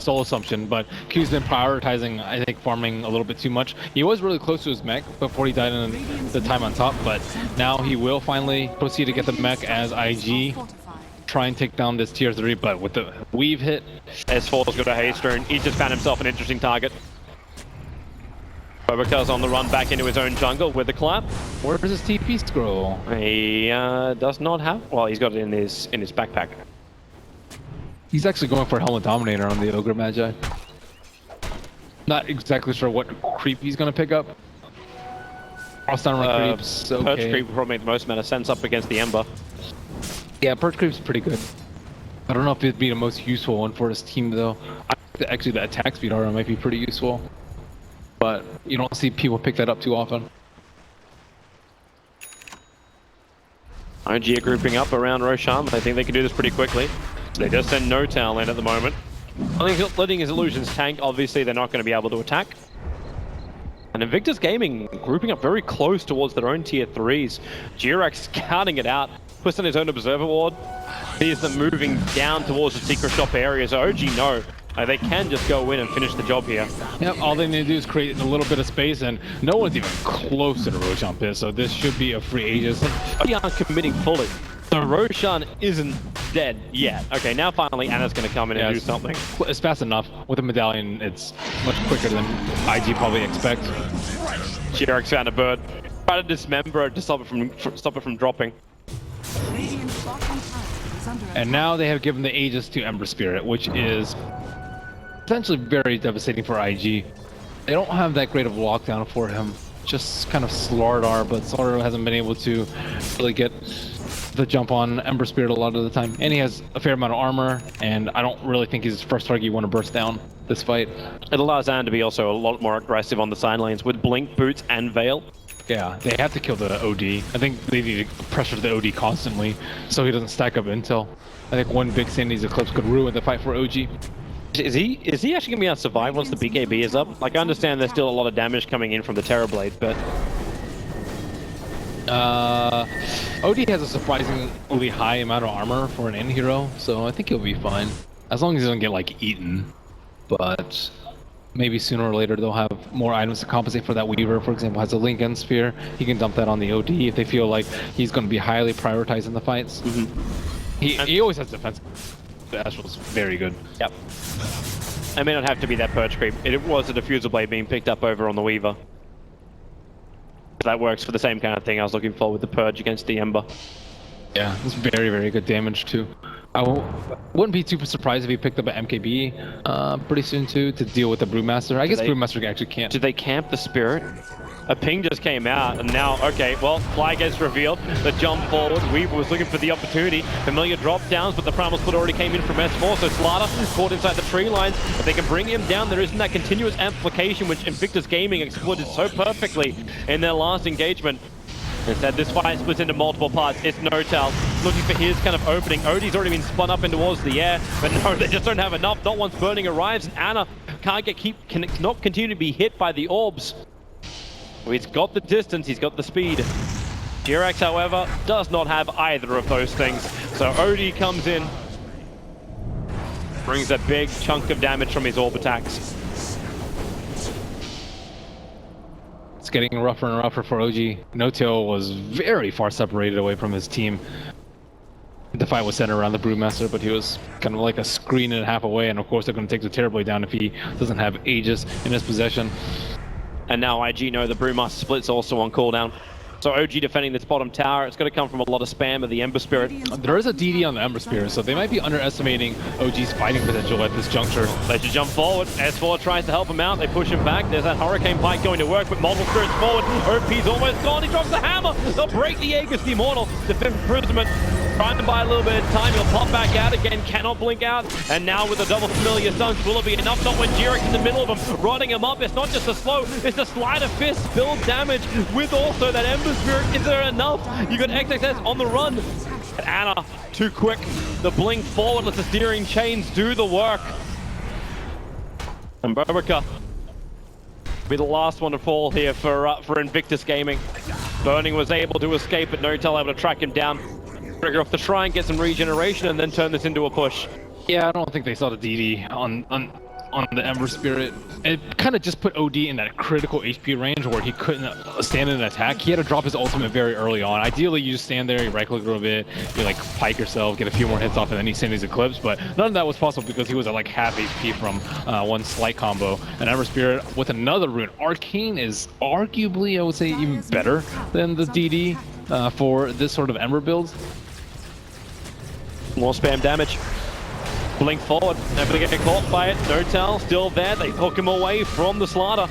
Soul Assumption, but Q's been prioritizing, I think, farming a little bit too much. He was really close to his mech before he died in the time on top, but now he will finally proceed to get the mech as IG. Try and take down this tier 3, but with the weave hit. S4's got a haster, and he just found himself an interesting target. bo3's on the run back into his own jungle with the clap. Where does his TP scroll? He does not have. Well, he's got it in his backpack. He's actually going for Helmet Dominator on the Ogre Magi. Not exactly sure what creep he's going to pick up. Cross down run creeps, okay. Perch creep will probably make the most amount of sense up against the Ember. Yeah, Perch creep's pretty good. I don't know if it'd be the most useful one for his team though. Actually, the attack speed aura might be pretty useful. But you don't see people pick that up too often. OG are grouping up around Roshan. They think they can do this pretty quickly. They just send No Tail in at the moment. I think letting his illusions tank, obviously they're not going to be able to attack. And Invictus Gaming grouping up very close towards their own tier 3s. Jirax scouting it out, puts on his own observer ward. Sees them moving down towards the secret shop area, so OG know they can just go in and finish the job here. Yep, all they need to do is create a little bit of space, and no one's even close to the Roshan pit, so this should be a free Aegis. They aren't committing fully. So Roshan isn't dead yet. Okay, now finally Anna's going to come in and do something. It's fast enough. With the medallion, it's much quicker than IG probably expects. Jirax found a bird. Try to dismember it to stop it from dropping. And now they have given the Aegis to Ember Spirit, which is potentially very devastating for IG. They don't have that great of lockdown for him. Just kind of Slardar, but Slardar hasn't been able to really get the jump on Ember Spirit a lot of the time. And he has a fair amount of armor, and I don't really think he's his first target you want to burst down this fight. It allows Anna to be also a lot more aggressive on the side lanes with Blink, Boots, and Veil. Yeah, they have to kill the OD. I think they need to pressure the OD constantly so he doesn't stack up intel. I think one big Sandy's Eclipse could ruin the fight for OG. Is he actually going to be able to survive once the BKB is up? Like, I understand there's still a lot of damage coming in from the Terrorblade, but... OD has a surprisingly high amount of armor for an end hero, so I think he'll be fine. As long as he doesn't get, like, eaten. But maybe sooner or later they'll have more items to compensate for that. Weaver, for example, has a Lincoln Sphere. He can dump that on the OD if they feel like he's going to be highly prioritized in the fights. He always has defense. The Astral's very good. Yep. It may not have to be that Perch creep. It was a Diffuser Blade being picked up over on the Weaver. That works for the same kind of thing I was looking for with the Purge against the Ember. Yeah, it's very, very good damage too. I wouldn't be too surprised if he picked up an MKB pretty soon too to deal with the Brewmaster. I guess Brewmaster actually can't. Did they camp the Spirit? A ping just came out, and now, okay, well, fly gets revealed. The jump forward. Weaver was looking for the opportunity. Familiar drop downs, but the Primal Split already came in from S4, so Slaughter caught inside the tree lines. If they can bring him down, there isn't that continuous amplification which Invictus Gaming exploited so perfectly in their last engagement. Instead, this fight splits into multiple parts. It's No-Tail looking for his kind of opening. Odie's already been spun up in towards the air, but no, they just don't have enough. Not once Burning arrives, and Anna cannot continue to be hit by the orbs. He's got the distance, he's got the speed. Jirax, however, does not have either of those things. So Odie comes in, brings a big chunk of damage from his orb attacks. It's getting rougher and rougher for OG. No-Tail was very far separated away from his team. The fight was centered around the Brewmaster, but he was kind of like a screen and a half away, and of course they're going to take the Terrorblade down if he doesn't have Aegis in his possession. And now IG know the Brewmaster Split's also on cooldown. So OG defending this bottom tower, it's going to come from a lot of spam of the Ember Spirit. There is a DD on the Ember Spirit, so they might be underestimating OG's fighting potential at this juncture. They should jump forward. S4 tries to help him out. They push him back. There's that Hurricane Pike going to work with multiple spirits forward. OP's almost gone. He drops the hammer. They'll break the Aegis, the Immortal. Defend imprisonment. Trying to buy a little bit of time. He'll pop back out again. Cannot blink out. And now with a double familiar stuns, will it be enough? Not when Jirax in the middle of him, rotting him up. It's not just a slow, it's a sleight of fist. Build damage with also that Ember Spirit. Is there enough? You got XXS on the run. And Anna, too quick. The blink forward lets the steering chains do the work. And bo3 be the last one to fall here for Invictus Gaming. Burning was able to escape, but No-Tail able to track him down. trigger off the shrine, get some regeneration, and then turn this into a push. Yeah, I don't think they saw the DD on the Ember Spirit. It kind of just put OD in that critical HP range where he couldn't stand in an attack. He had to drop his ultimate very early on. Ideally, you just stand there, you right-click a little bit, you like pike yourself, get a few more hits off, and then you send these Eclipse. But none of that was possible because he was at like half HP from one slight combo. And Ember Spirit with another rune. Arcane is arguably, I would say, even better than the DD for this sort of Ember build. More spam damage. Blink forward, never to get caught by it. Notel still there, they hook him away from the Slaughter.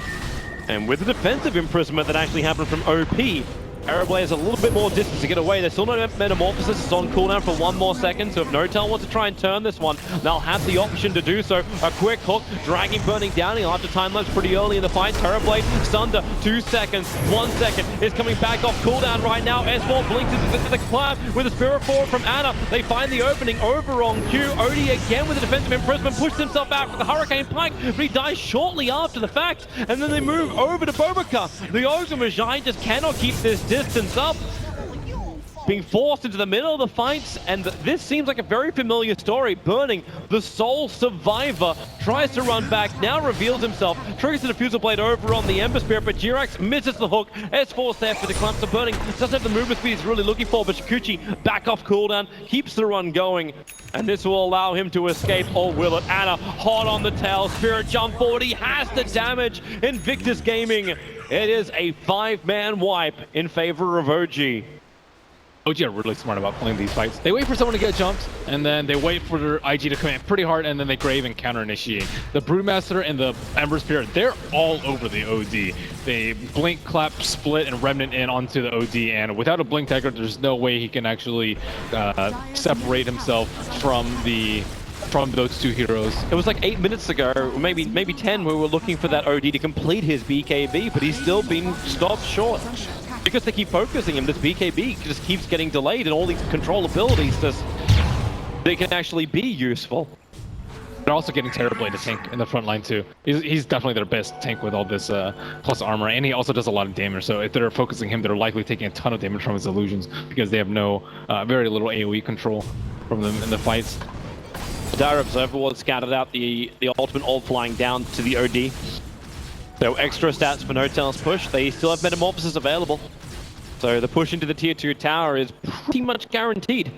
And with the defensive imprisonment that actually happened from OP, Aeroblade has a little bit more distance to get away. There's still no Metamorphosis, it's on cooldown for 1 more second, so if Notel wants to try and turn this one, they'll have the option to do so. A quick hook, dragging Burning down, he'll have to time lapse pretty early in the fight. Terrorblade, Sunder, 2 seconds, 1 second, is coming back off cooldown right now. S4 blinks into the cloud with a Spirit Forward from Ana. They find the opening over on Q. Odie again with the defensive imprisonment, pushes himself out with the Hurricane Pike, but he dies shortly after the fact, and then they move over to bo3. The Ozumajai just cannot keep this distance up, being forced into the middle of the fights, and this seems like a very familiar story. Burning, the sole survivor, tries to run back, now reveals himself, triggers the Diffusal Blade over on the Ember Spirit, but Jirax misses the hook. S4's there for the clump, so Burning doesn't have the movement speed he's really looking for, but Shikuchi back off cooldown, keeps the run going, and this will allow him to escape, or will it? Ana, hot on the tail, Spirit jump forward, he has the damage. Invictus Gaming, it is a 5-man wipe in favor of OG. OG are really smart about playing these fights. They wait for someone to get jumped, and then they wait for their IG to come in pretty hard, and then they grave and counter-initiate. The Brewmaster and the Ember Spirit, they're all over the OD. They blink, clap, split, and remnant in onto the OD, and without a blink dagger, there's no way he can actually separate himself from those two heroes. It was like 8 minutes ago, maybe 10, we were looking for that OD to complete his BKB, but he's still been stopped short. Because they keep focusing him, this BKB just keeps getting delayed, and all these control abilities they can actually be useful. They're also getting Terrorblade to tank in the front line too. He's definitely their best tank with all this plus armor, and he also does a lot of damage. So if they're focusing him, they're likely taking a ton of damage from his illusions because they have no very little AoE control from them in the fights. Dire Observer was scattered out the ultimate ult flying down to the OD. So extra stats for Notel's push. They still have Metamorphosis available. So the push into the tier 2 tower is pretty much guaranteed.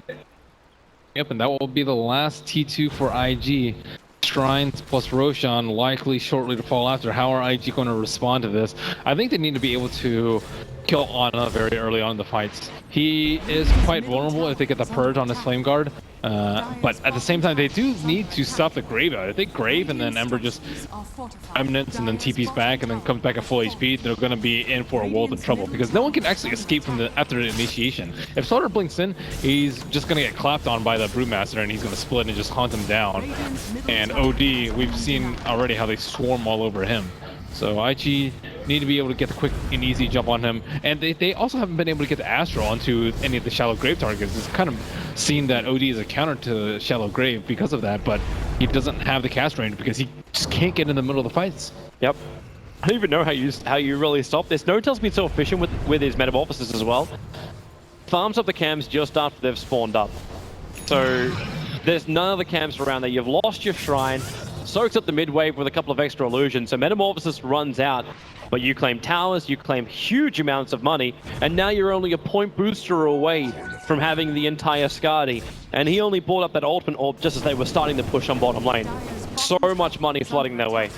Yep, and that will be the last T2 for IG. Shrines plus Roshan likely shortly to fall after. How are IG going to respond to this? I think they need to be able to kill Ana very early on in the fights. He is quite vulnerable if they get the purge on his Flame Guard. But at the same time, they do need to stop the Grave out. If they Grave and then Ember just Eminence and then TP's back and then comes back at full HP, they're going to be in for a world of trouble because no one can actually escape from after the initiation. If Slaughter blinks in, he's just going to get clapped on by the Brewmaster and he's going to split and just haunt him down. And OD, we've seen already how they swarm all over him. So IG need to be able to get the quick and easy jump on him. And they also haven't been able to get the Astral onto any of the Shallow Grave targets. It's kind of seen that OD is a counter to Shallow Grave because of that, but he doesn't have the cast range because he just can't get in the middle of the fights. Yep. I don't even know how you really stop this. Notel's been so efficient with his Metamorphosis as well. Farms up the cams just after they've spawned up. So there's none of the camps around there. You've lost your Shrine. Soaks up the mid-wave with a couple of extra illusions, so Metamorphosis runs out, but you claim towers, you claim huge amounts of money, and now you're only a point booster away from having the entire Skadi. And he only bought up that ultimate orb just as they were starting to push on bottom lane. So much money flooding their way.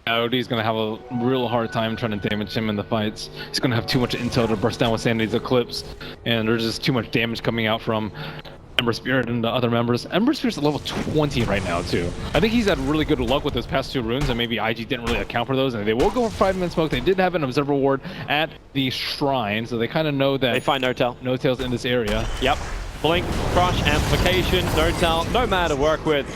OD's going to have a real hard time trying to damage him in the fights. He's going to have too much intel to burst down with Sanity's Eclipse, and there's just too much damage coming out from Ember Spirit and the other members. Ember Spirit's at level 20 right now too. I think he's had really good luck with those past 2 runes, and maybe IG didn't really account for those, and they will go for 5-minute smoke. They did have an Observer Ward at the Shrine, so they kind of know that they find Notel. Notel's in this area. Yep. Blink, Crush, Amplification, Notel, no matter to work with.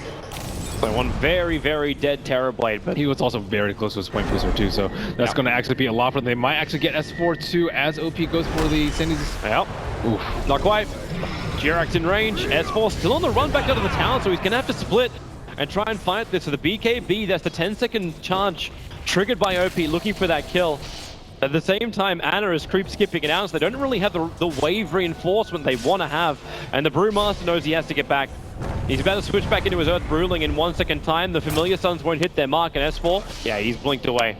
So one very, very dead Terrorblade, but he was also very close to his point booster too, so that's going to actually be a lot for them. They might actually get S4 too as OP goes for the Sandy's. Yep. Oof. Not quite. Jirax in range. S4 still on the run back out of the tower, so he's going to have to split and try and fight this. So the BKB, that's the 10-second charge triggered by OP, looking for that kill. At the same time, Ana is creep skipping it out, so they don't really have the wave reinforcement they want to have. And the Brewmaster knows he has to get back. He's about to switch back into his Earth Ruling in 1 second time. The Familiar Suns won't hit their mark, and S4, yeah, he's blinked away.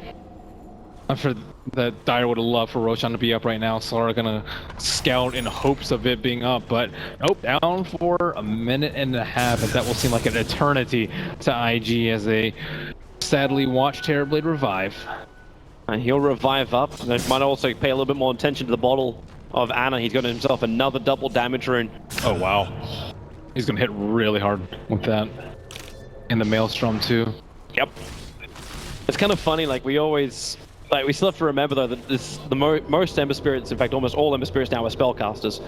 I'm sure that Dire would have loved for Roshan to be up right now. Slara gonna scout in hopes of it being up, but nope, down for a minute and a half, and that will seem like an eternity to IG as they sadly watch Terrorblade revive. And he'll revive up. They might also pay a little bit more attention to the bottle of Ana. He's got himself another double damage rune. Oh wow. He's gonna hit really hard with that. And the Maelstrom too. Yep. It's kind of funny, like we always... Like, we still have to remember, though, that most Ember Spirits, in fact, almost all Ember Spirits now are spellcasters.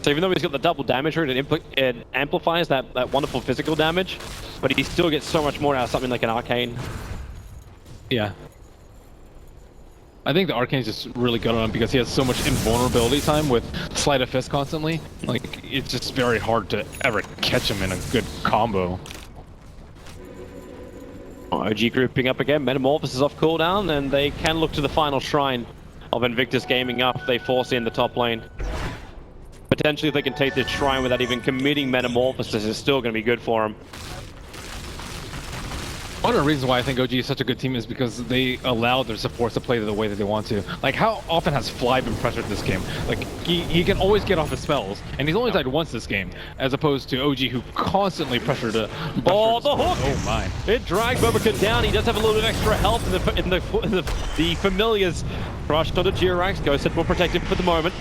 So even though he's got the double damage rune, it amplifies that wonderful physical damage, but he still gets so much more out of something like an Arcane. Yeah. I think the Arcane's just really good on him because he has so much invulnerability time with Sleight of Fist constantly. Like, it's just very hard to ever catch him in a good combo. OG grouping up again, Metamorphosis off cooldown, and they can look to the final shrine of Invictus gaming up. They force in the top lane. Potentially, if they can take this shrine without even committing Metamorphosis, is still going to be good for them. One of the reasons why I think OG is such a good team is because they allow their supports to play the way that they want to. Like, how often has Fly been pressured this game? Like, he can always get off his spells, and he's only died once this game, as opposed to OG, who constantly pressured the hook! Oh my! It dragged Bobakin down. He does have a little bit of extra health in the familiars. Crushed onto Jirax. Ghost Head will protect him for the moment.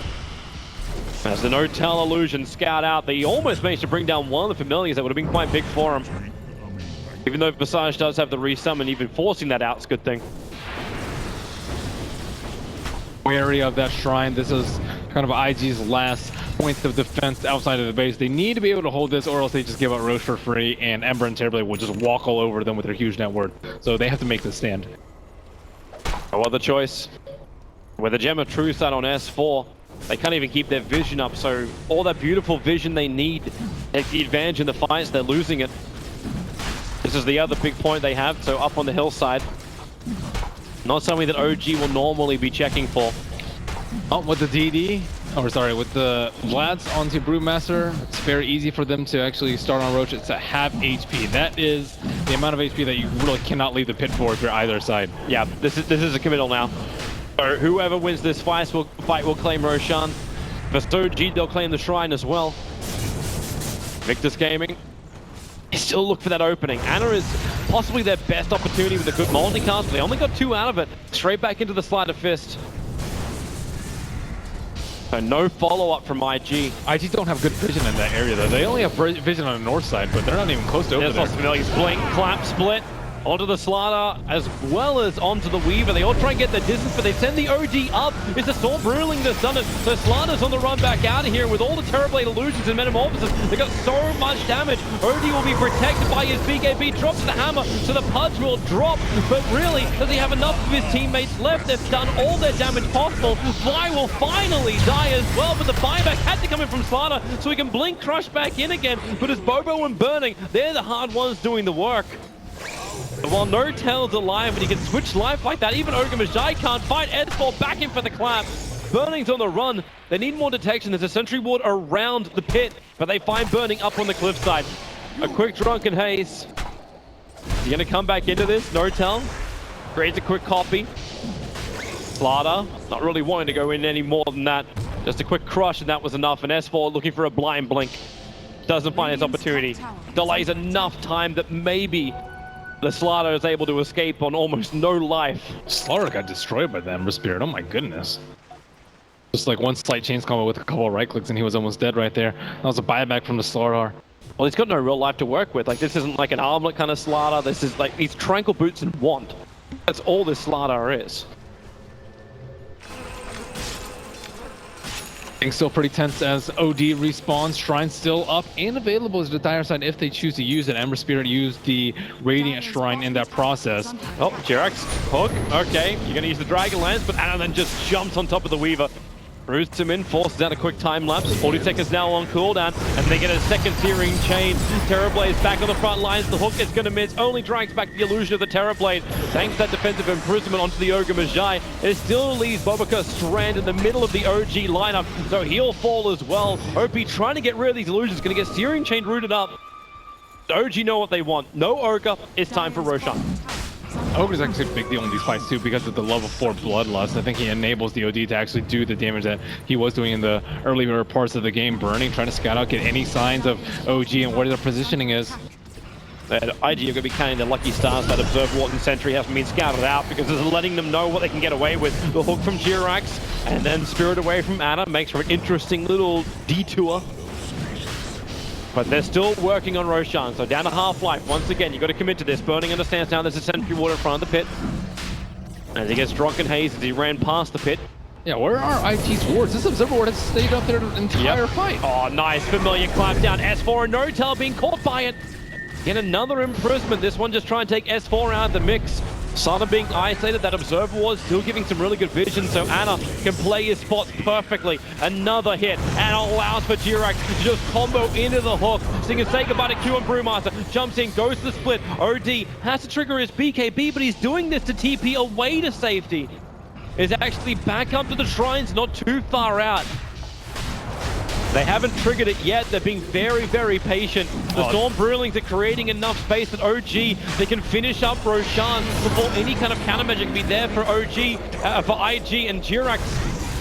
As the no-tell illusion scout out, they almost managed to bring down one of the familiars that would have been quite big for him. Even though Visage does have the resummon, even forcing that out is a good thing. Wary of that shrine. This is kind of IG's last point of defense outside of the base. They need to be able to hold this, or else they just give out Roche for free, and Ember and Terrorblade will just walk all over them with their huge net worth. So they have to make this stand. No other choice. With the Gem of Truth out on S4, they can't even keep their vision up, so all that beautiful vision they need, take the advantage in the fights, they're losing it. This is the other big point they have, so up on the hillside. Not something that OG will normally be checking for. Oh, with the DD, or sorry, with the Vlads onto Brewmaster, it's very easy for them to actually start on Roach. It's a half HP. That is the amount of HP that you really cannot leave the pit for if you're either side. Yeah, this is a committal now. So whoever wins this fight will claim Roshan. For OG, they'll claim the shrine as well. Invictus Gaming. They still look for that opening. Ana is possibly their best opportunity with a good multicast. They only got 2 out of it. Straight back into the Sleight of Fist. So no follow-up from IG. IG don't have good vision in that area though. They only have vision on the north side, but they're not even close to over there. Familiars blink, clap, split. Onto the Slaughter, as well as onto the Weaver. They all try and get the distance, but they send the OG up. It's a Storm Ruling that's done it. So Slaughter's on the run back out of here with all the Terrorblade illusions and Metamorphosis. They got so much damage. OG will be protected by his BKB. Drops the hammer, so the Pudge will drop. But really, does he have enough of his teammates left? They've done all their damage possible. Fly will finally die as well, but the buyback had to come in from Slaughter, so he can blink Crush back in again. But as Bobo and Burning, they're the hard ones doing the work. While no Tail's alive, but he can switch life like that. Even Ogre Magi can't fight. Edfall back in for the clap. Burning's on the run. They need more detection. There's a sentry ward around the pit, but they find Burning up on the cliffside. A quick Drunken Haze. Is he going to come back into this? No Tail. Creates a quick copy. Slaughter, not really wanting to go in any more than that. Just a quick crush, and that was enough. And S4 looking for a blind blink. Doesn't find his opportunity. Delays enough time that maybe the Slaughter is able to escape on almost no life. Slaughter got destroyed by the Ember Spirit. Oh my goodness. Just like one slight chains combo with a couple of right clicks and he was almost dead right there. That was a buyback from the Slaughter. Well, he's got no real life to work with. Like, this isn't like an armlet kind of Slaughter. This is like, he's Tranquil Boots and Want. That's all this Slaughter is. Things still pretty tense as OD respawns. Shrine still up and available to the Dire side if they choose to use it. Ember Spirit used the Radiant Shrine in that process. Oh, Jirax, hook. Okay, you're going to use the Dragon Lance, but Ana then just jumps on top of the Weaver. Roosts him in, forces out a quick time lapse. 40 seconds now on cooldown, and they get a second Searing Chain. Terrorblade back on the front lines. The hook is going to miss. Only drags back the illusion of the Terrorblade. Thanks to that defensive imprisonment onto the Ogre Magi, it still leaves bo3 stranded in the middle of the OG lineup, so he'll fall as well. OP trying to get rid of these illusions, going to get Searing Chain rooted up. The OG know what they want. No Ogre, it's time for Roshan. Ogre's actually a big deal in these fights too because of the level 4 Bloodlust. I think he enables the OD to actually do the damage that he was doing in the earlier parts of the game, burning, trying to scout out, get any signs of OG and where their positioning is. IG are going to be counting their lucky stars that Observer Ward and Sentry hasn't been scouted out because it's letting them know what they can get away with. The hook from Jirax and then Spirit away from Ana makes for an interesting little detour. But they're still working on Roshan, so down to half-life. Once again, you've got to commit to this. Burning understands now there's a Sentry Ward in front of the pit. As he gets drunken haze as he ran past the pit. Yeah, where are IG's wards? This Observer Ward has stayed up there the entire fight. Oh, nice. Familiar clamp down. S4 and Notel being caught by it. Get another imprisonment. This one just trying to take S4 out of the mix. Sana being isolated, that Observer was still giving some really good vision, so Ana can play his spots perfectly. Another hit, and allows for Jirax to just combo into the hook. So he can say goodbye to Q and Brewmaster. Jumps in, goes to the split. OD has to trigger his BKB, but he's doing this to TP away to safety. Is actually back up to the shrines, not too far out. They haven't triggered it yet. They're being very, very patient. The Storm Brewlings are creating enough space that OG, they can finish up Roshan before any kind of counter magic can be there for OG, for IG and Jirax.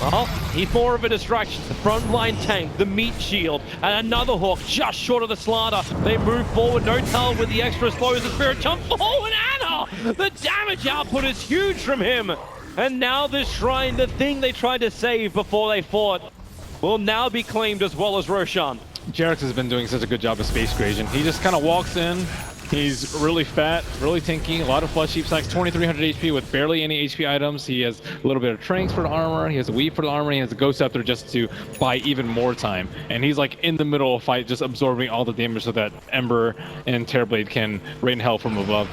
Well, he's more of a distraction. The frontline tank, the meat shield, and another hook just short of the Slaughter. They move forward, Notel with the extra slows. The Spirit jumps forward, Ana! The damage output is huge from him. And now this shrine, the thing they tried to save before they fought, will now be claimed as well as Roshan. Jirax has been doing such a good job of space creation. He just kind of walks in. He's really fat, really tanky, a lot of flesh heap stacks, 2300 HP with barely any HP items. He has a little bit of Tranks for the armor, he has a Weave for the armor, he has a Ghost Scepter just to buy even more time. And he's like in the middle of a fight, just absorbing all the damage so that Ember and Terrorblade can rain hell from above.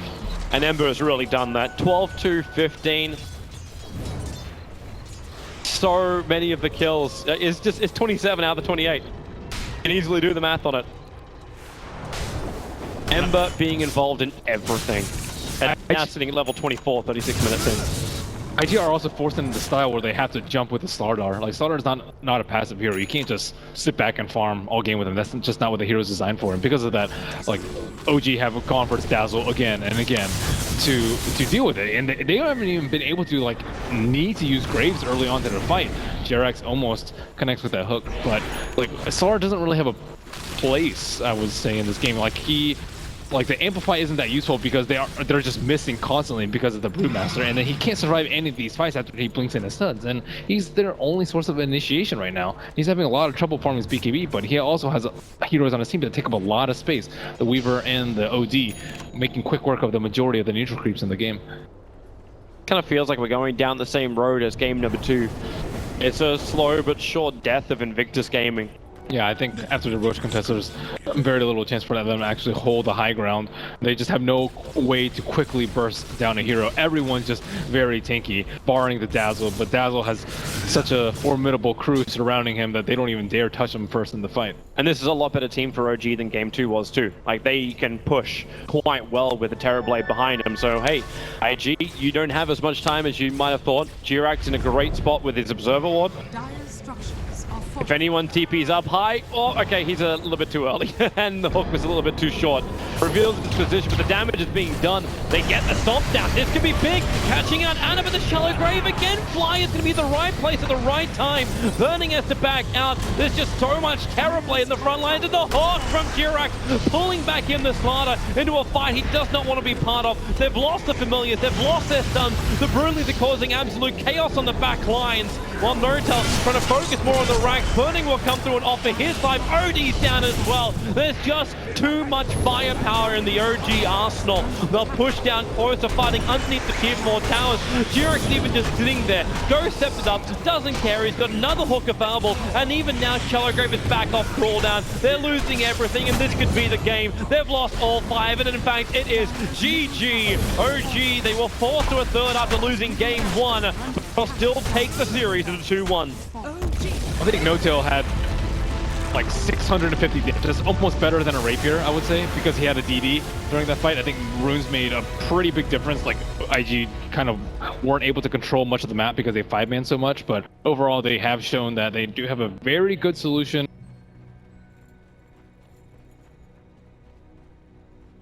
And Ember has really done that. 12-2-15. So many of the kills. It's 27 out of the 28. You can easily do the math on it. Ember being involved in everything. And now sitting at level 24, 36 minutes in. IG are also forced into the style where they have to jump with the Slardar. Like, Slardar is not a passive hero. You can't just sit back and farm all game with him. That's just not what the hero is designed for. And because of that, like, OG have gone for its Dazzle again and again to deal with it. And they haven't even been able to, like, need to use Graves early on to the fight. Jirax almost connects with that hook. But, like, Slardar doesn't really have a place, I would say, in this game. Like the Amplify isn't that useful because they're just missing constantly because of the Brewmaster, and then he can't survive any of these fights after he blinks in his studs, and he's their only source of initiation right now. He's having a lot of trouble farming his BKB, but he also has heroes on his team that take up a lot of space. The Weaver and the OD making quick work of the majority of the neutral creeps in the game. Kind of feels like we're going down the same road as game number 2. It's a slow but sure death of Invictus Gaming. Yeah, I think after the Roche contest, there's very little chance for them to actually hold the high ground. They just have no way to quickly burst down a hero. Everyone's just very tanky, barring the Dazzle, but Dazzle has such a formidable crew surrounding him that they don't even dare touch him first in the fight. And this is a lot better team for OG than game 2 was too. Like, they can push quite well with the Terrorblade behind him. So hey, IG, you don't have as much time as you might have thought. Jirax in a great spot with his Observer Ward. If anyone TP's up high, oh, okay, he's a little bit too early, and the hook was a little bit too short. Reveals its position, but the damage is being done. They get the stomp down. This could be big. Catching out Ana, but the shallow grave again. Fly is going to be the right place at the right time. Burning has to back out. There's just so much Terrorblade in the front lines, and the hook from Jirax pulling back in the Slaughter into a fight he does not want to be part of. They've lost the Familiars. They've lost their stuns. The Brewlings are causing absolute chaos on the back lines, while Notel trying to focus more on the rank. Burning will come through and offer his side. OD's down as well. There's just too much firepower in the OG arsenal. They'll push down closer, fighting underneath the tier 4 towers. Jirax is even just sitting there. Ghost Sceptered up, doesn't care. He's got another hook available, and even now Shallow Grave is back off cooldown. They're losing everything, and this could be the game. They've lost all 5, and in fact, it is GG. OG, they were forced to a third after losing game 1, but they'll still take the series as a 2-1. I think No-Tail had like 650 damage. That's almost better than a Rapier, I would say, because he had a DD during that fight. I think Runes made a pretty big difference. Like, IG kind of weren't able to control much of the map because they 5-man so much, but overall they have shown that they do have a very good solution